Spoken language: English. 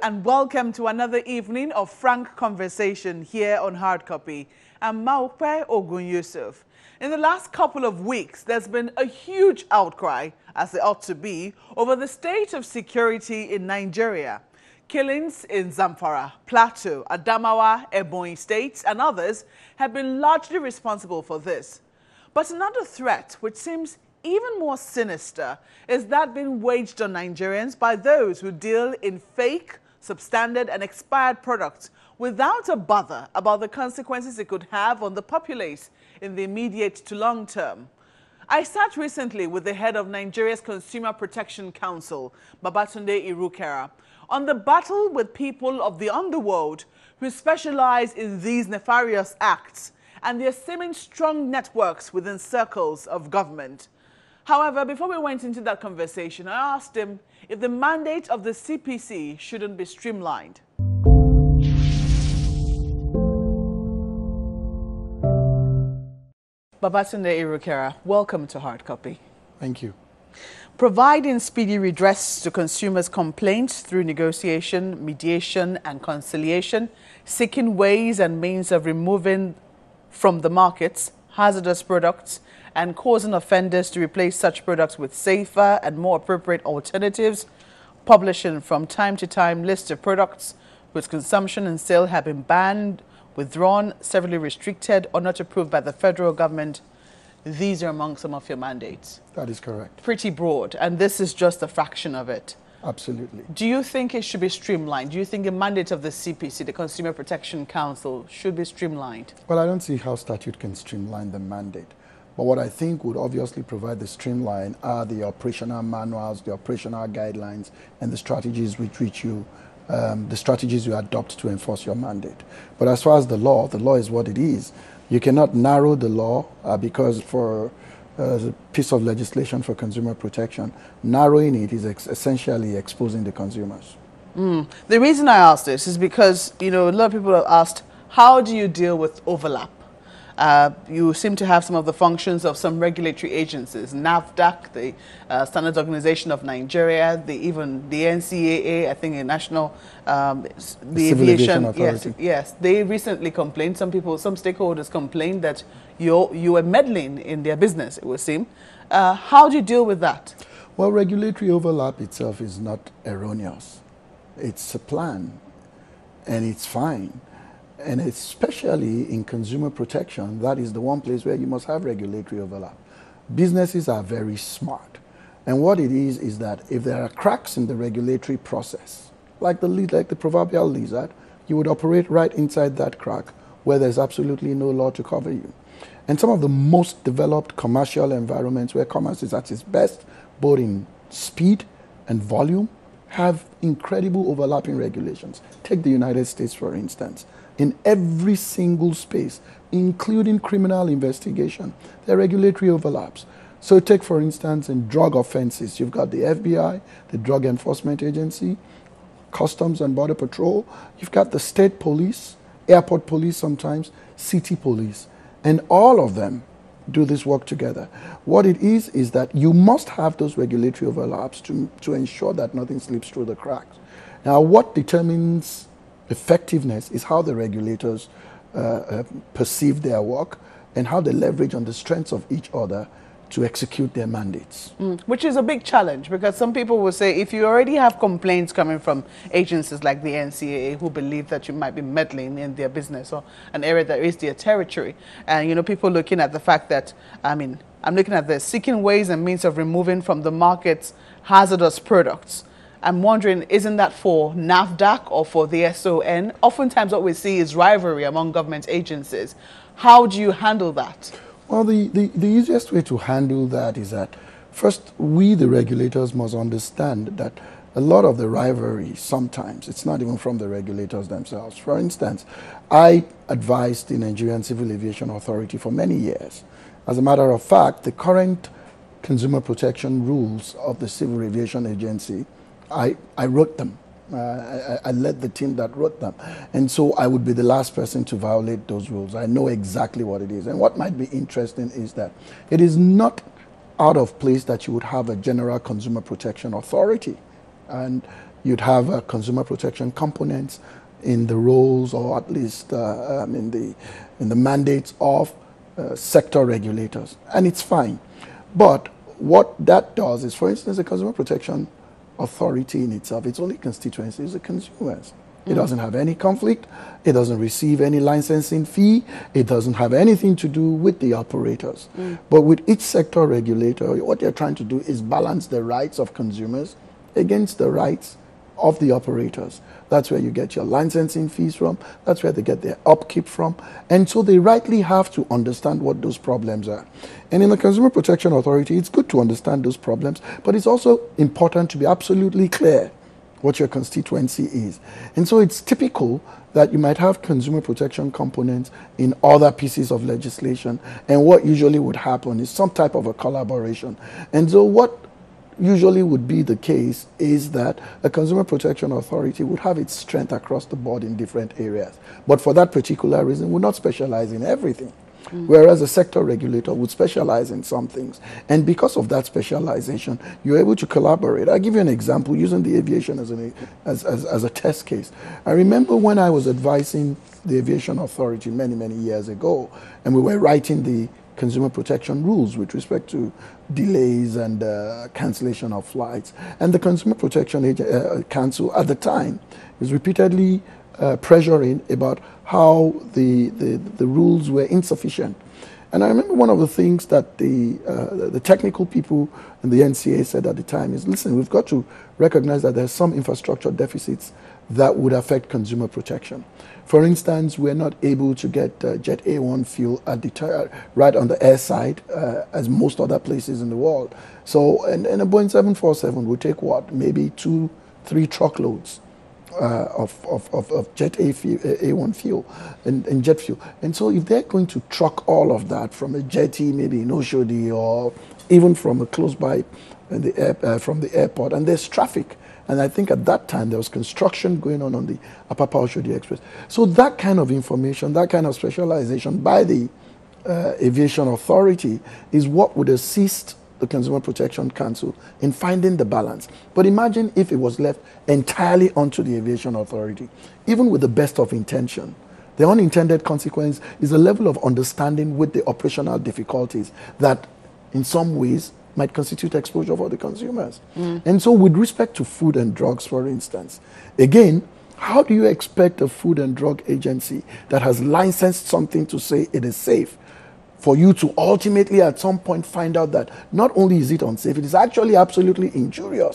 and welcome to another evening of frank conversation here on Hard Copy. I'm Maupe Ogun Yusuf. In the last couple of weeks, there's been a huge outcry, as there ought to be, over the state of security in Nigeria. Killings in Zamfara, Plateau, Adamawa, Ebonyi states, and others have been largely responsible for this. But another threat, which seems even more sinister, is that being waged on Nigerians by those who deal in fake, substandard and expired products without a bother about the consequences it could have on the populace in the immediate to long term. I sat recently with the head of Nigeria's Consumer Protection Council, Babatunde Irukera, on the battle with people of the underworld who specialize in these nefarious acts and their seeming strong networks within circles of government. However, before we went into that conversation, I asked him if the mandate of the CPC shouldn't be streamlined. Babatunde Irukera, welcome to Hard Copy. Thank you. Providing speedy redress to consumers' complaints through negotiation, mediation and conciliation, seeking ways and means of removing from the markets hazardous products and causing offenders to replace such products with safer and more appropriate alternatives, publishing from time to time lists of products whose consumption and sale have been banned, withdrawn, severely restricted, or not approved by the federal government. These are among some of your mandates. That is correct. Pretty broad, and this is just a fraction of it. Absolutely. Do you think it should be streamlined? Do you think the mandate of the CPC, the Consumer Protection Council, should be streamlined? Well, I don't see how statute can streamline the mandate. But what I think would obviously provide the streamline are the operational manuals, the operational guidelines, and the strategies with which you adopt to enforce your mandate. But as far as the law is what it is. You cannot narrow the law because for a piece of legislation for consumer protection, narrowing it is essentially exposing the consumers. The reason I ask this is because, a lot of people have asked, how do you deal with overlap? You seem to have some of the functions of some regulatory agencies, NAFDAC, the Standards Organization of Nigeria, even the NCAA, I think the National, the Civil Aviation Authority. Yes, they recently complained, some stakeholders complained that you were meddling in their business, it would seem. How do you deal with that? Well, regulatory overlap itself is not erroneous. It's a plan, and it's fine. And especially in consumer protection, that is the one place where you must have regulatory overlap. Businesses are very smart. And what it is that if there are cracks in the regulatory process, like the proverbial lizard, you would operate right inside that crack where there's absolutely no law to cover you. And some of the most developed commercial environments where commerce is at its best, both in speed and volume, have incredible overlapping regulations. Take the United States, for instance. In every single space, including criminal investigation, there are regulatory overlaps. So take, for instance, in drug offenses, you've got the FBI, the Drug Enforcement Agency, Customs and Border Patrol, you've got the state police, airport police sometimes, city police, and all of them do this work together. What it is that you must have those regulatory overlaps to ensure that nothing slips through the cracks. Now, what determines effectiveness is how the regulators perceive their work and how they leverage on the strengths of each other to execute their mandates. Which is a big challenge, because some people will say if you already have complaints coming from agencies like the NCAA who believe that you might be meddling in their business or an area that is their territory, and people looking at the fact that, I'm looking at the seeking ways and means of removing from the markets hazardous products. I'm wondering, isn't that for NAFDAC or for the SON? Oftentimes what we see is rivalry among government agencies. How do you handle that? Well, the easiest way to handle that is that, first, we, the regulators, must understand that a lot of the rivalry, sometimes, it's not even from the regulators themselves. For instance, I advised the Nigerian Civil Aviation Authority for many years. As a matter of fact, the current consumer protection rules of the Civil Aviation Agency, I wrote them. I led the team that wrote them. And so I would be the last person to violate those rules. I know exactly what it is. And what might be interesting is that it is not out of place that you would have a general consumer protection authority. And you'd have consumer protection components in the roles, or at least in the mandates of sector regulators, and it's fine. But what that does is, for instance, the Consumer Protection Authority in itself, its only constituency is the consumers. It doesn't have any conflict. It doesn't receive any licensing fee. It doesn't have anything to do with the operators. But with each sector regulator, what they're trying to do is balance the rights of consumers against the rights of the operators. That's where you get your licensing fees from. That's where they get their upkeep from. And so they rightly have to understand what those problems are. And in the Consumer Protection Authority, it's good to understand those problems, but it's also important to be absolutely clear what your constituency is. And so it's typical that you might have consumer protection components in other pieces of legislation, and what usually would happen is some type of a collaboration. And so what usually would be the case is that a Consumer Protection Authority would have its strength across the board in different areas, but for that particular reason would not specialize in everything. Whereas a sector regulator would specialize in some things. And because of that specialization, you're able to collaborate. I'll give you an example using the aviation as a test case. I remember when I was advising the Aviation Authority many, many years ago, and we were writing the consumer protection rules with respect to delays and cancellation of flights. And the Consumer Protection Council at the time was repeatedly pressuring about how the rules were insufficient. And I remember one of the things that the technical people in the NCA said at the time is, listen, we've got to recognize that there's some infrastructure deficits that would affect consumer protection. For instance, we're not able to get Jet.1 fuel at the right on the air side as most other places in the world. So, and a Boeing 747 would take what, maybe 2-3 truckloads of Jet A1 fuel and jet fuel. And so if they're going to truck all of that from a jetty, maybe in Oshodi, or even from a close by from the airport, and there's traffic, and I think at that time there was construction going on the Apapa Oshodi Express. So that kind of information, that kind of specialization by the Aviation Authority is what would assist the Consumer Protection Council in finding the balance. But imagine if it was left entirely onto the Aviation Authority. Even with the best of intention, the unintended consequence is a level of understanding with the operational difficulties that in some ways might constitute exposure for the consumers. And so with respect to food and drugs, for instance, again, how do you expect a food and drug agency that has licensed something to say it is safe for you to ultimately at some point find out that not only is it unsafe, it is actually absolutely injurious?